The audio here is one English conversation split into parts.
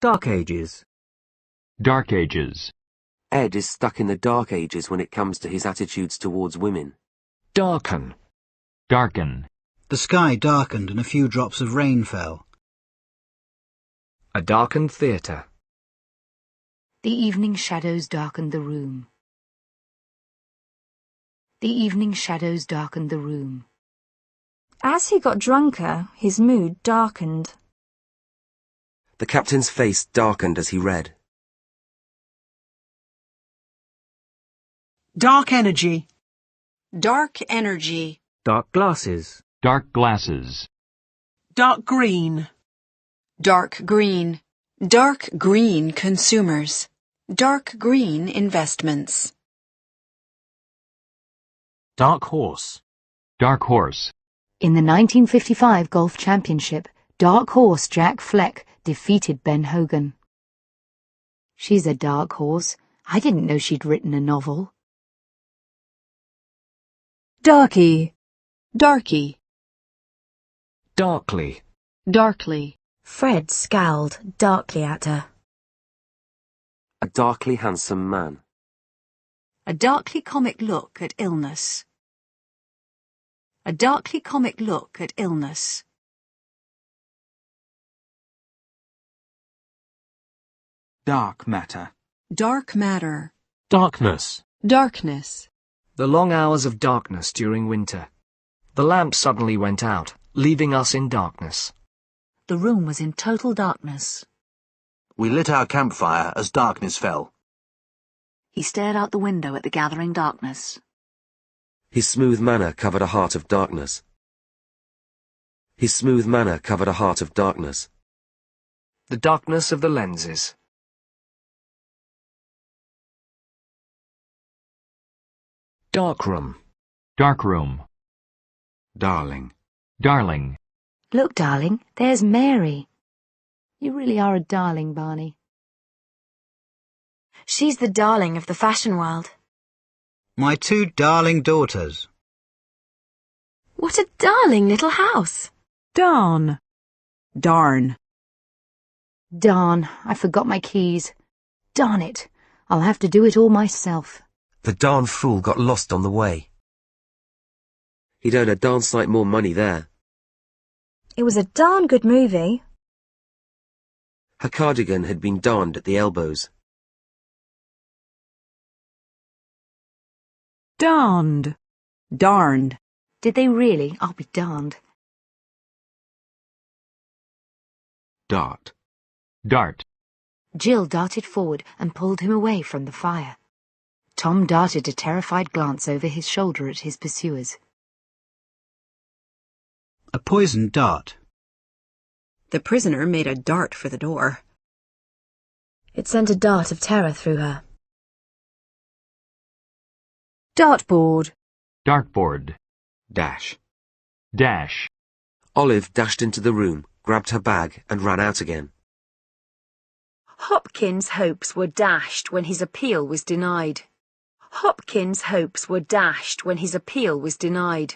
Dark Ages. Dark Ages. Ed is stuck in the Dark Ages when it comes to his attitudes towards women. Darken. Darken. The sky darkened and a few drops of rain fell. A darkened theatre. The evening shadows darkened the room. The evening shadows darkened the room. As he got drunker, his mood darkened. The captain's face darkened as he read. Dark energy. Dark energy. Dark glasses. Dark glasses. Dark green. Dark green. Dark green consumers. Dark green investments. Dark horse. Dark horse. In the 1955 Golf Championship, dark horse Jack Fleck defeated Ben Hogan. She's a dark horse. I didn't know she'd written a novel. Darky. Darky. Darkly. Darkly. Fred scowled darkly at her. A darkly handsome man. A darkly comic look at illness. A darkly comic look at illness. Dark matter. Dark matter. Darkness. Darkness. The long hours of darkness during winter. The lamp suddenly went out, leaving us in darkness. The room was in total darkness. We lit our campfire as darkness fell. He stared out the window at the gathering darkness. His smooth manner covered a heart of darkness. His smooth manner covered a heart of darkness. The darkness of the lenses. Darkroom. Darkroom. Darling. Darling. Look, darling, there's Mary. You really are a darling, Barney. She's the darling of the fashion world. My two darling daughters. What a darling little house. Darn. Darn. Darn, I forgot my keys. Darn it, I'll have to do it all myself. The darn fool got lost on the way. He'd earn a darn sight more money there. It was a darn good movie. Her cardigan had been darned at the elbows. Darned. Darned. Did they really? I'll be darned. Dart. Dart. Jill darted forward and pulled him away from the fire. Tom darted a terrified glance over his shoulder at his pursuers. A poisoned dart. The prisoner made a dart for the door. It sent a dart of terror through her. Dartboard. Dartboard. Dash. Dash. Olive dashed into the room, grabbed her bag, and ran out again. Hopkins' hopes were dashed when his appeal was denied. Hopkins' hopes were dashed when his appeal was denied.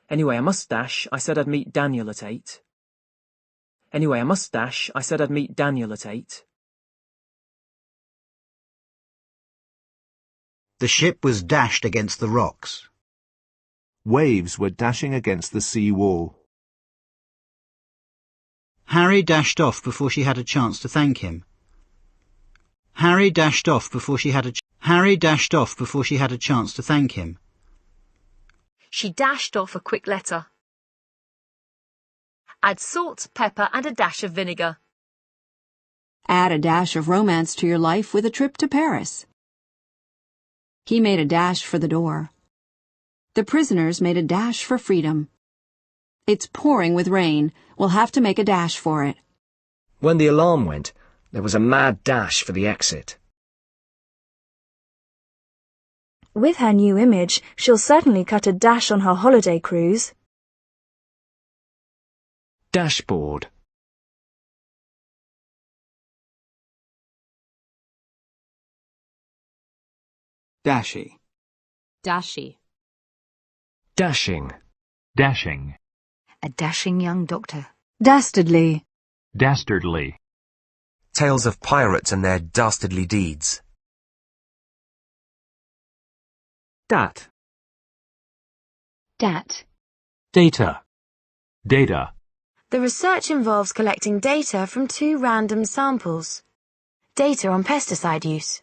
Anyway, I must dash. I said I'd meet Daniel at 8. Anyway, I must dash. I said I'd meet Daniel at 8. The ship was dashed against the rocks. Waves were dashing against the sea wall. Harry dashed off before she had a chance to thank him. Harry dashed off before she had a chance to thank him. She dashed off a quick letter. Add salt, pepper, and a dash of vinegar. Add a dash of romance to your life with a trip to Paris. He made a dash for the door. The prisoners made a dash for freedom. It's pouring with rain. We'll have to make a dash for it. When the alarm went, there was a mad dash for the exit. With her new image, she'll certainly cut a dash on her holiday cruise. Dashboard. Dashy. Dashy. Dashing. Dashing. A dashing young doctor. Dastardly. Dastardly. Tales of pirates and their dastardly deeds. Dat. Dat. Data. Data. The research involves collecting data from 2 random samples. Data on pesticide use.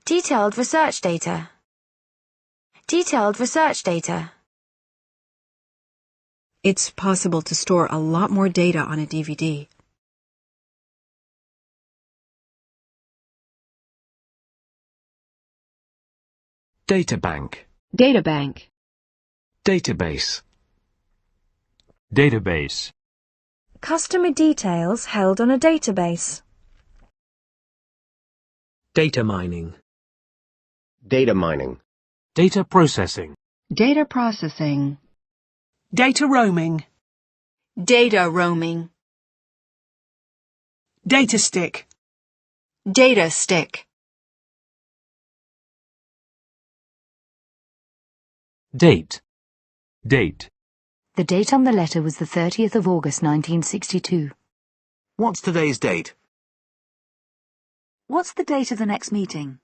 Detailed research data. Detailed research data. It's possible to store a lot more data on a DVD. Databank. Databank. Database. Database. Customer details held on a database. Data mining. Data mining. Data processing. Data processing. Data roaming. Data roaming. Data stick. Data stick. Date. Date. The date on the letter was the 30th of August 1962. What's today's date? What's the date of the next meeting?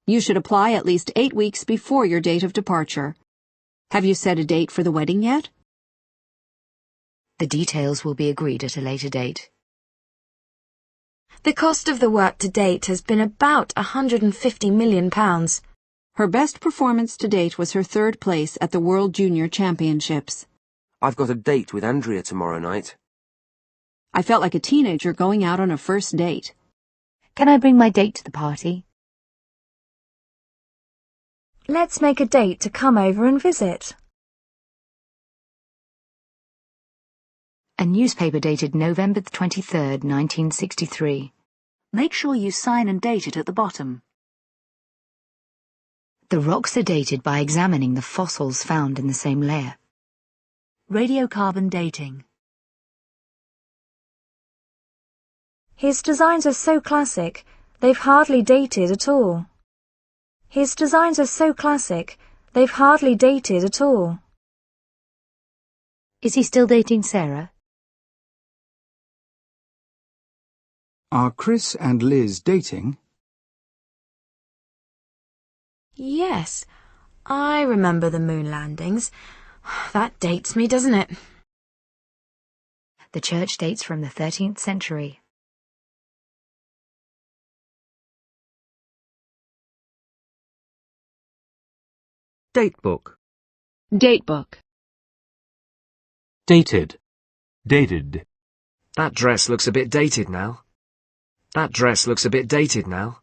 You should apply at least 8 weeks before your date of departure. Have you set a date for the wedding yet? The details will be agreed at a later date. The cost of the work to date has been about £150 million. Her best performance to date was her 3rd place at the World Junior Championships. I've got a date with Andrea tomorrow night. I felt like a teenager going out on a first date. Can I bring my date to the party? Let's make a date to come over and visit. A newspaper dated November the 23rd, 1963. Make sure you sign and date it at the bottom. The rocks are dated by examining the fossils found in the same layer. Radiocarbon dating. His designs are so classic, they've hardly dated at all. His designs are so classic, they've hardly dated at all. Is he still dating Sarah? Are Chris and Liz dating? Yes, I remember the moon landings. That dates me, doesn't it? The church dates from the 13th century. Datebook. Datebook. Dated. Dated. That dress looks a bit dated now. That dress looks a bit dated now.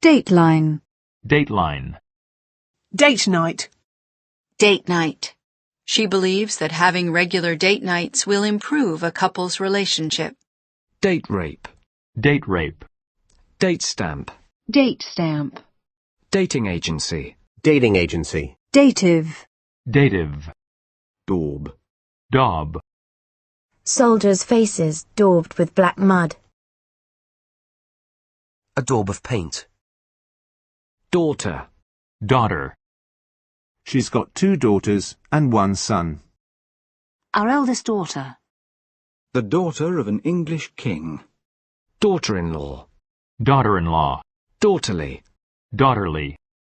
Dateline. Dateline. Date night. Date night. She believes that having regular date nights will improve a couple's relationship. Date rape. Date rape. Date stamp. Date stamp. Dating agency. Dating agency. Dative. Dative. Daub. Daub. Soldiers' faces daubed with black mud. A daub of paint. Daughter. Daughter. She's got 2 daughters and 1 son. Our eldest daughter. The daughter of an English king. Daughter-in-law. Daughter-in-law. Daughterly. Daughterly.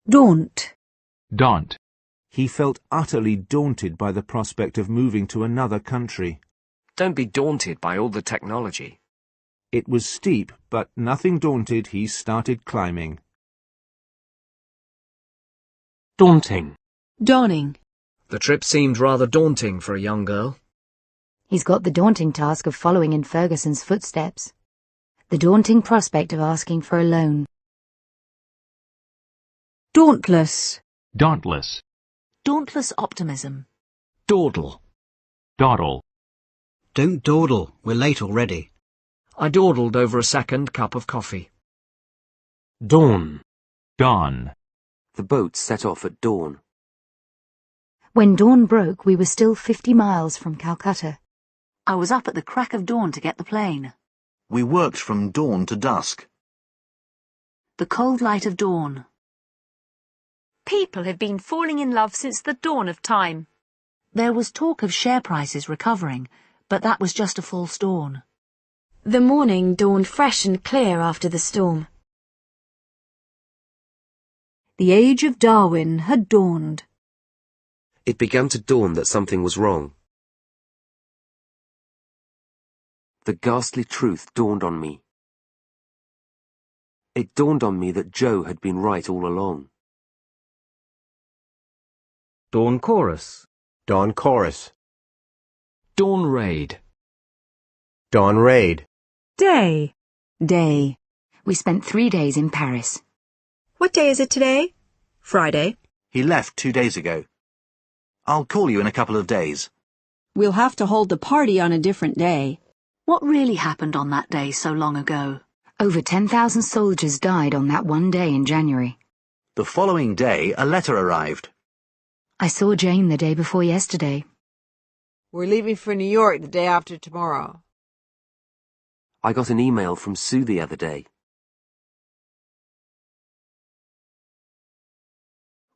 Daunt. Daunt. He felt utterly daunted by the prospect of moving to another country. Don't be daunted by all the technology. It was steep, but nothing daunted, he started climbing. Daunting. Dawning. The trip seemed rather daunting for a young girl. He's got the daunting task of following in Ferguson's footsteps. The daunting prospect of asking for a loan. Dauntless. Dauntless. Dauntless optimism. Dawdle. Dawdle. Don't dawdle, we're late already. I dawdled over a second cup of coffee. Dawn. Dawn. The boat set off at dawn. When dawn broke, we were still 50 miles from Calcutta. I was up at the crack of dawn to get the plane. We worked from dawn to dusk. The cold light of dawn. People have been falling in love since the dawn of time. There was talk of share prices recovering, but that was just a false dawn. The morning dawned fresh and clear after the storm. The age of Darwin had dawned. It began to dawn that something was wrong. The ghastly truth dawned on me. It dawned on me that Joe had been right all along. Dawn chorus. Dawn chorus. Dawn raid. Dawn raid. Day. Day. We spent 3 days in Paris. What day is it today? Friday. He left 2 days ago. I'll call you in a couple of days. We'll have to hold the party on a different day. What really happened on that day so long ago? Over 10,000 soldiers died on that one day in January. The following day, a letter arrived. I saw Jane the day before yesterday. We're leaving for New York the day after tomorrow. I got an email from Sue the other day.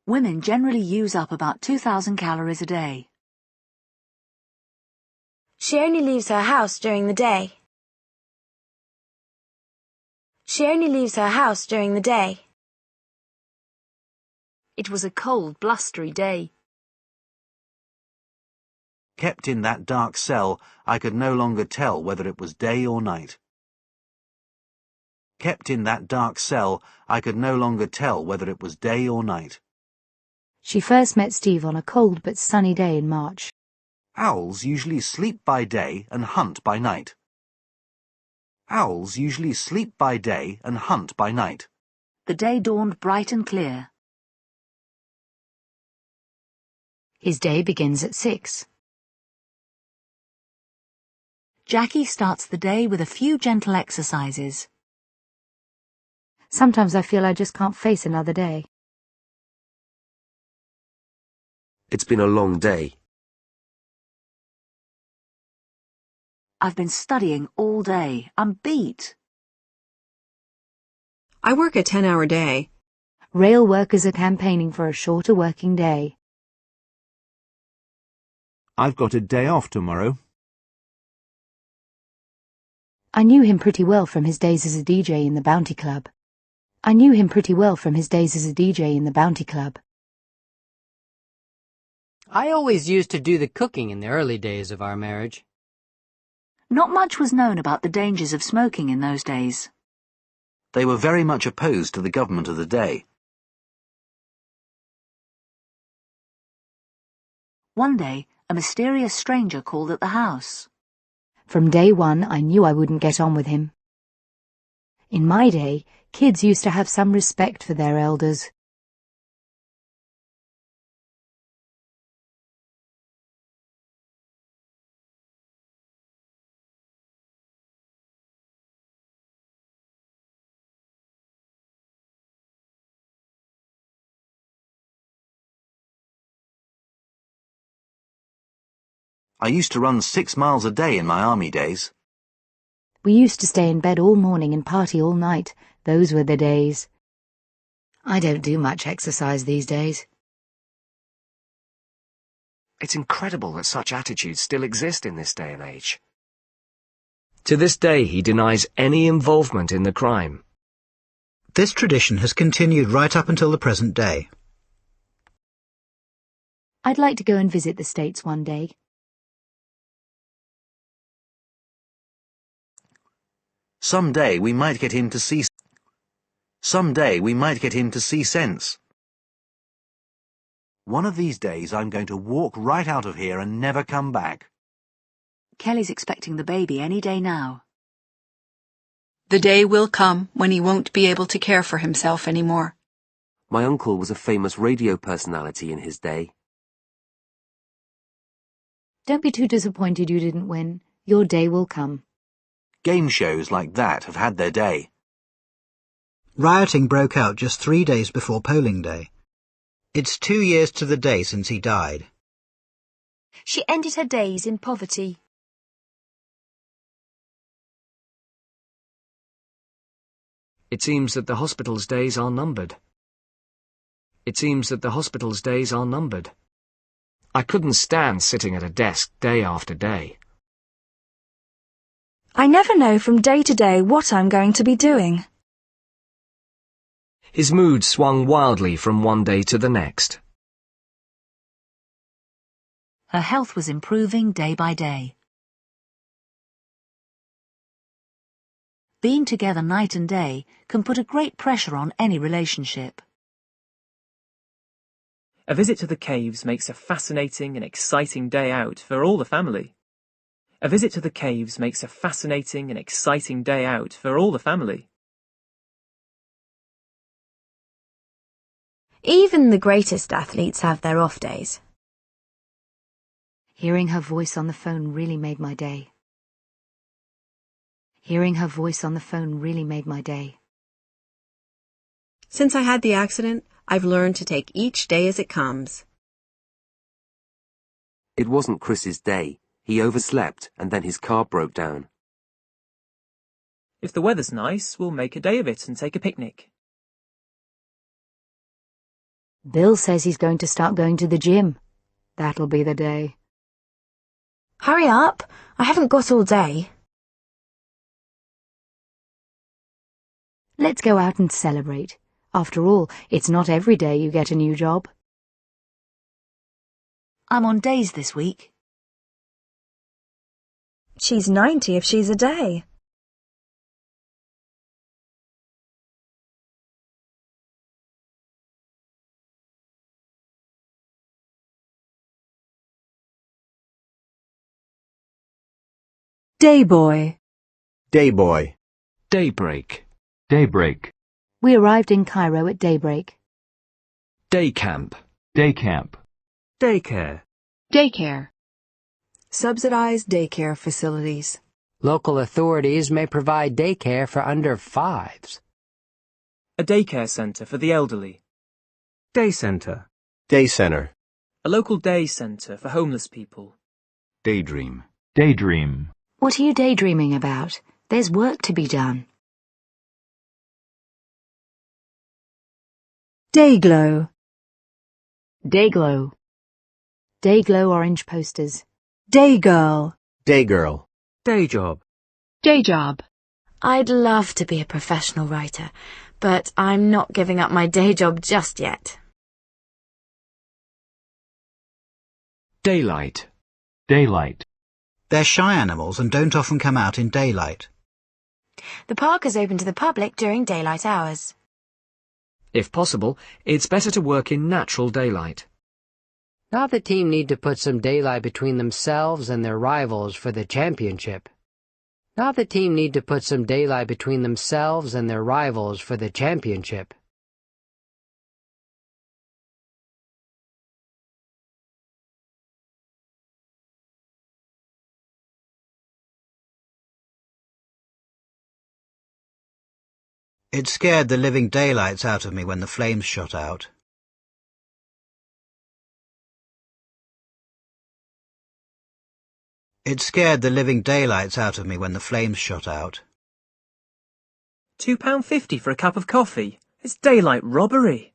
Women generally use up about 2,000 calories a day. She only leaves her house during the day. She only leaves her house during the day. It was a cold, blustery day. Kept in that dark cell, I could no longer tell whether it was day or night. Kept in that dark cell, I could no longer tell whether it was day or night. She first met Steve on a cold but sunny day in March. Owls usually sleep by day and hunt by night. Owls usually sleep by day and hunt by night. The day dawned bright and clear. His day begins at 6. Jackie starts the day with a few gentle exercises. Sometimes I feel I just can't face another day. It's been a long day. I've been studying all day. I'm beat. I work a 10-hour day. Rail workers are campaigning for a shorter working day. I've got a day off tomorrow. I knew him pretty well from his days as a DJ in the Bounty Club. I knew him pretty well from his days as a DJ in the Bounty Club. I always used to do the cooking in the early days of our marriage. Not much was known about the dangers of smoking in those days. They were very much opposed to the government of the day. One day, a mysterious stranger called at the house. From day one, I knew I wouldn't get on with him. In my day, kids used to have some respect for their elders. I used to run 6 miles a day in my army days. We used to stay in bed all morning and party all night. Those were the days. I don't do much exercise these days. It's incredible that such attitudes still exist in this day and age. To this day, he denies any involvement in the crime. This tradition has continued right up until the present day. I'd like to go and visit the States one day. Someday we might get him to see. Someday we might get him to see sense. One of these days I'm going to walk right out of here and never come back. Kelly's expecting the baby any day now. The day will come when he won't be able to care for himself anymore. My uncle was a famous radio personality in his day. Don't be too disappointed you didn't win. Your day will come. Game shows like that have had their day. Rioting broke out just 3 days before polling day. It's 2 years to the day since he died. She ended her days in poverty. It seems that the hospital's days are numbered. It seems that the hospital's days are numbered. I couldn't stand sitting at a desk day after day. I never know from day to day what I'm going to be doing. His mood swung wildly from one day to the next. Her health was improving day by day. Being together night and day can put a great pressure on any relationship. A visit to the caves makes a fascinating and exciting day out for all the family. A visit to the caves makes a fascinating and exciting day out for all the family. Even the greatest athletes have their off days. Hearing her voice on the phone really made my day. Hearing her voice on the phone really made my day. Since I had the accident, I've learned to take each day as it comes. It wasn't Chris's day. He overslept and then his car broke down. If the weather's nice, we'll make a day of it and take a picnic. Bill says he's going to start going to the gym. That'll be the day. Hurry up! I haven't got all day. Let's go out and celebrate. After all, it's not every day you get a new job. I'm on days this week. She's 90 if she's a day. Day boy. Day boy. Daybreak. Daybreak. We arrived in Cairo at daybreak. Day camp. Day camp. Daycare. Daycare. Subsidized daycare facilities. Local authorities may provide daycare for under 5s. A daycare centre for the elderly. Day centre. Day center. A local day centre for homeless people. Daydream. Daydream. What are you daydreaming about? There's work to be done. Dayglow. Dayglow. Dayglow orange posters. Daygirl. Day girl. Day job. Day job. I'd love to be a professional writer, but I'm not giving up my day job just yet. Daylight. Daylight. They're shy animals and don't often come out in daylight. The park is open to the public during daylight hours. If possible, it's better to work in natural daylight. Now the team need to put some daylight between themselves and their rivals for the championship. Now the team need to put some daylight between themselves and their rivals for the championship. It scared the living daylights out of me when the flames shot out. It scared the living daylights out of me when the flames shot out. £2.50 for a cup of coffee. It's daylight robbery.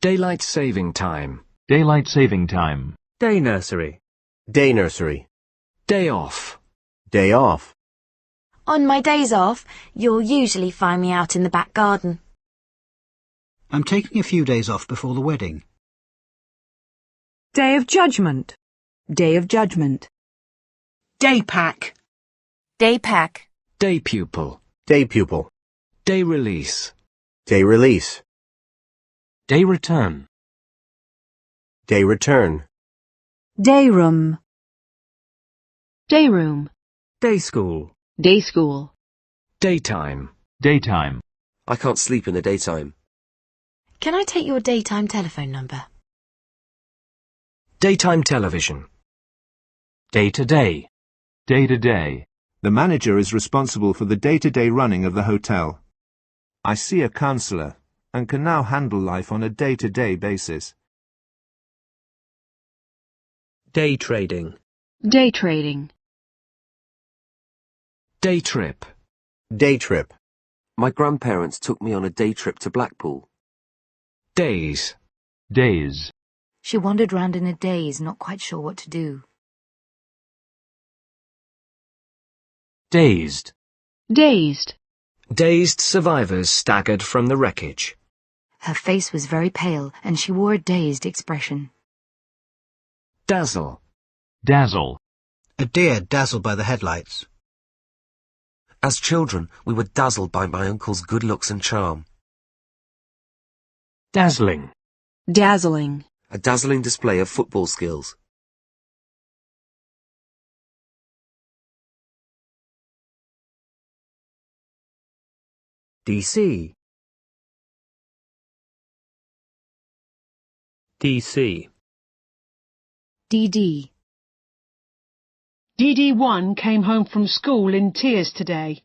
Daylight saving time. Daylight saving time. Day nursery. Day nursery. Day off. Day off. On my days off, you'll usually find me out in the back garden. I'm taking a few days off before the wedding. Day of judgment. Day of judgment. Day pack. Day pack. Day pupil. Day pupil. Day release. Day release. Day return. Day return. Day room. Day room. Day school. Day school. Daytime. Daytime. I can't sleep in the daytime. Can I take your daytime telephone number? Daytime television. Day to day. Day to day. The manager is responsible for the day-to-day running of the hotel. I see a counsellor and can now handle life on a day-to-day basis. Day trading. Day trading. Day trip. Day trip. My grandparents took me on a day trip to Blackpool. Days. Days. She wandered round in a daze, not quite sure what to do. Dazed. Dazed. Dazed survivors staggered from the wreckage. Her face was very pale, and she wore a dazed expression. Dazzle. Dazzle. A deer dazzled by the headlights. As children, we were dazzled by my uncle's good looks and charm. Dazzling. Dazzling. A dazzling display of football skills. DC. DC. DD. DD1 came home from school in tears today.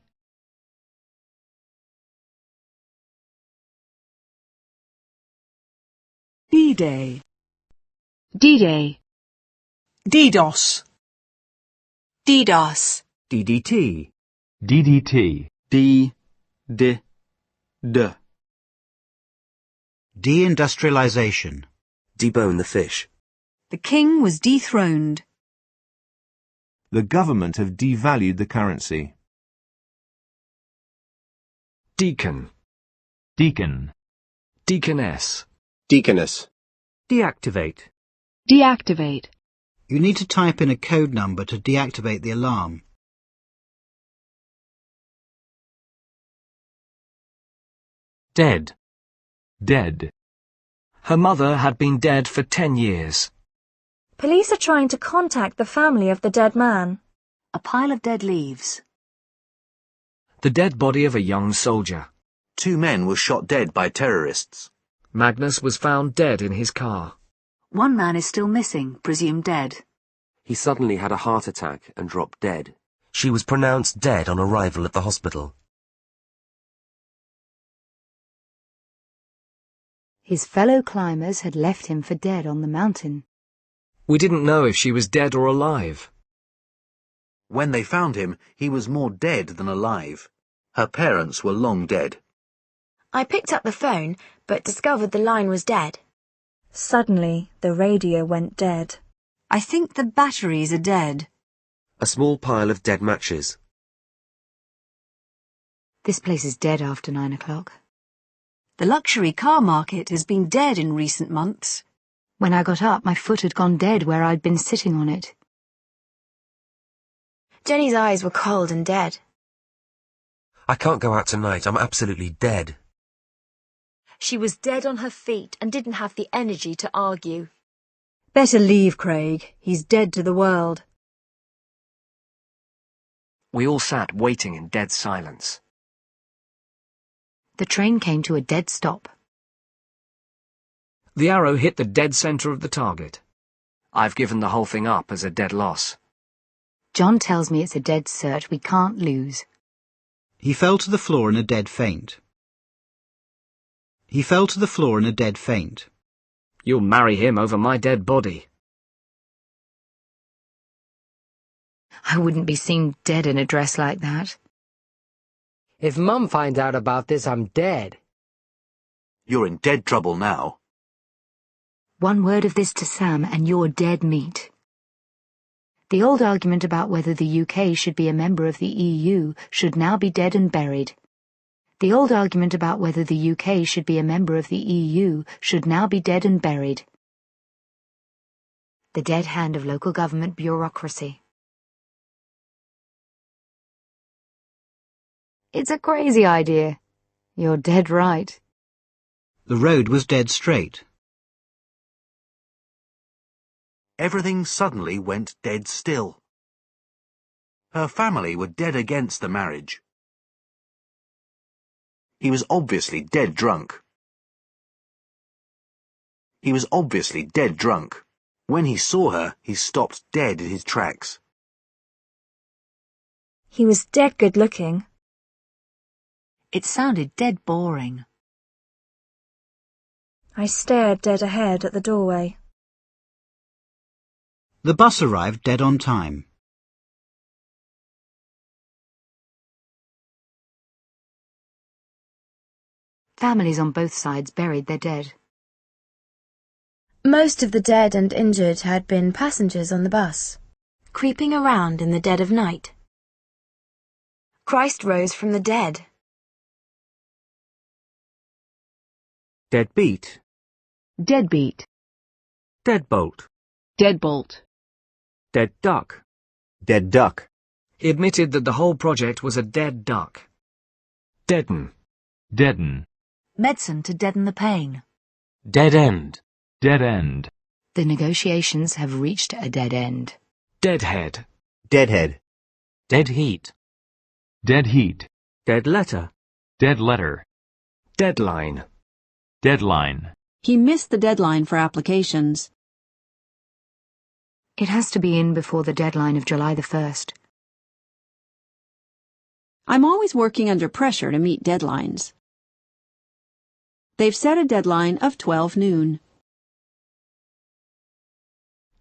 D-Day. D-Day. DDoS. DDoS. DDT. DDT. D. Deindustrialization. Debone the fish. The king was dethroned. The government have devalued the currency. Deacon. Deacon. Deaconess. Deaconess. Deactivate. Deactivate. You need to type in a code number to deactivate the alarm. Dead. Dead. Her mother had been dead for 10 years. Police are trying to contact the family of the dead man. A pile of dead leaves. The dead body of a young soldier. 2 men were shot dead by terrorists. Magnus was found dead in his car. One man is still missing, presumed dead. He suddenly had a heart attack and dropped dead. She was pronounced dead on arrival at the hospital. His fellow climbers had left him for dead on the mountain. We didn't know if she was dead or alive. When they found him, he was more dead than alive. Her parents were long dead. I picked up the phone, but discovered the line was dead. Suddenly, the radio went dead. I think the batteries are dead. A small pile of dead matches. This place is dead after 9 o'clock. The luxury car market has been dead in recent months. When I got up, my foot had gone dead where I'd been sitting on it. Jenny's eyes were cold and dead. I can't go out tonight. I'm absolutely dead. She was dead on her feet and didn't have the energy to argue. Better leave, Craig. He's dead to the world. We all sat waiting in dead silence. The train came to a dead stop. The arrow hit the dead centre of the target. I've given the whole thing up as a dead loss. John tells me it's a dead search we can't lose. He fell to the floor in a dead faint. He fell to the floor in a dead faint. You'll marry him over my dead body. I wouldn't be seen dead in a dress like that. If Mum finds out about this, I'm dead. You're in dead trouble now. One word of this to Sam and you're dead meat. The old argument about whether the UK should be a member of the EU should now be dead and buried. The old argument about whether the UK should be a member of the EU should now be dead and buried. The dead hand of local government bureaucracy. It's a crazy idea. You're dead right. The road was dead straight. Everything suddenly went dead still. Her family were dead against the marriage. He was obviously dead drunk. He was obviously dead drunk. When he saw her, he stopped dead in his tracks. He was dead good looking. It sounded dead boring. I stared dead ahead at the doorway. The bus arrived dead on time. Families on both sides buried their dead. Most of the dead and injured had been passengers on the bus, creeping around in the dead of night. Christ rose from the dead. Deadbeat. Deadbeat. Deadbolt. Deadbolt. Dead duck. Dead duck. He admitted that the whole project was a dead duck. Deaden. Deaden. Medicine to deaden the pain. Dead end. Dead end. The negotiations have reached a dead end. Deadhead. Deadhead. Dead heat. Dead heat. Dead letter. Dead letter. Deadline. Deadline. He missed the deadline for applications. It has to be in before the deadline of July the 1st. I'm always working under pressure to meet deadlines. They've set a deadline of 12 noon.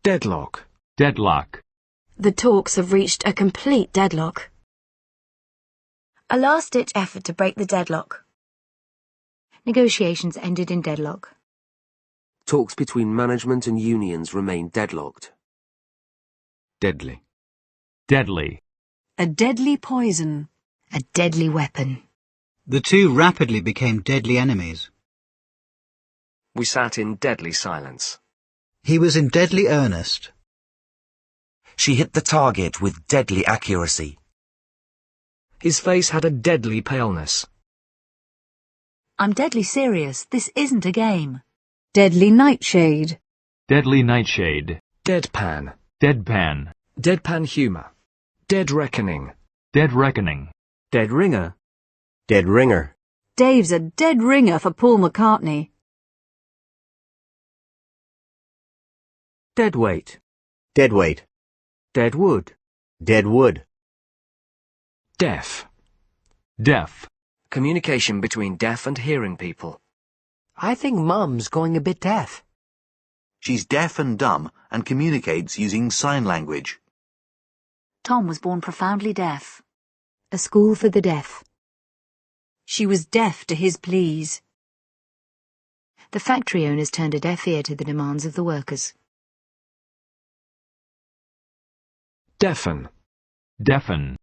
Deadlock. Deadlock. The talks have reached a complete deadlock. A last-ditch effort to break the deadlock. Negotiations ended in deadlock. Talks between management and unions remain deadlocked. Deadly. Deadly. A deadly poison. A deadly weapon. The two rapidly became deadly enemies. We sat in deadly silence. He was in deadly earnest. She hit the target with deadly accuracy. His face had a deadly paleness. I'm deadly serious. This isn't a game. Deadly nightshade. Deadly nightshade. Deadpan. Deadpan. Deadpan humour. Dead reckoning. Dead reckoning. Dead ringer. Dead ringer. Dave's a dead ringer for Paul McCartney. Dead weight. Dead weight. Dead wood. Dead wood. Deaf. Deaf. Communication between deaf and hearing people. I think Mum's going a bit deaf. She's deaf and dumb and communicates using sign language. Tom was born profoundly deaf. A school for the deaf. She was deaf to his pleas. The factory owners turned a deaf ear to the demands of the workers. Deafen. Deafen.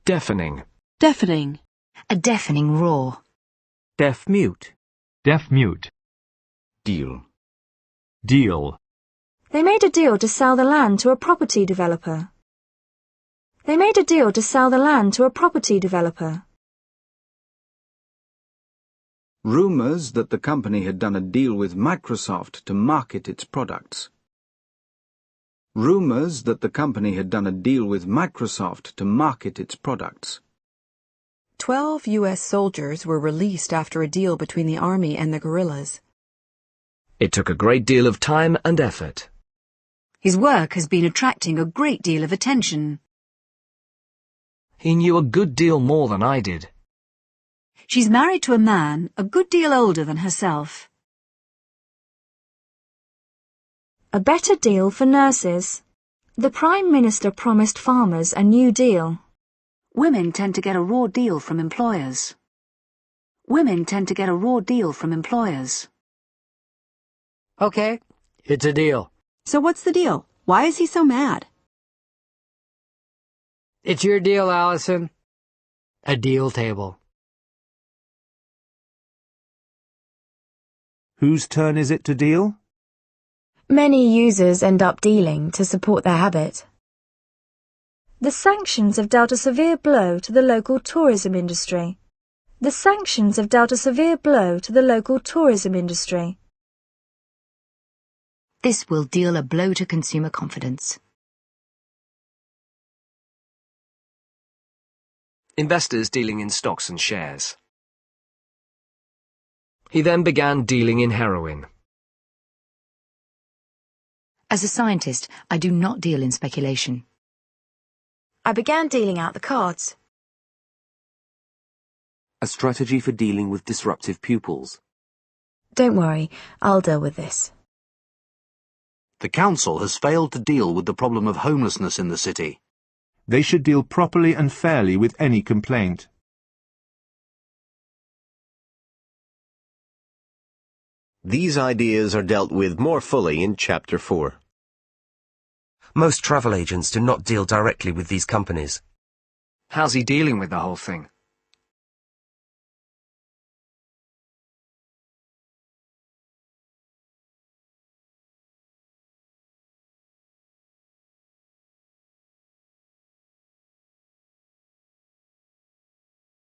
Deafening. Deafening. A deafening roar. Deaf mute. Deaf mute. Deal. Deal. They made a deal to sell the land to a property developer. They made a deal to sell the land to a property developer. Rumours that the company had done a deal with Microsoft to market its products. Rumours that the company had done a deal with Microsoft to market its products. 12 U.S. soldiers were released after a deal between the Army and the guerrillas. It took a great deal of time and effort. His work has been attracting a great deal of attention. He knew a good deal more than I did. She's married to a man a good deal older than herself. A better deal for nurses. The Prime Minister promised farmers a new deal. Women tend to get a raw deal from employers. Women tend to get a raw deal from employers. Okay, it's a deal. So what's the deal? Why is he so mad? It's your deal, Allison. A deal table. Whose turn is it to deal? Many users end up dealing to support their habit. The sanctions have dealt a severe blow to the local tourism industry. The sanctions have dealt a severe blow to the local tourism industry. This will deal a blow to consumer confidence. Investors dealing in stocks and shares. He then began dealing in heroin. As a scientist, I do not deal in speculation. I began dealing out the cards. A strategy for dealing with disruptive pupils. Don't worry, I'll deal with this. The council has failed to deal with the problem of homelessness in the city. They should deal properly and fairly with any complaint. These ideas are dealt with more fully in Chapter 4. Most travel agents do not deal directly with these companies. How's he dealing with the whole thing?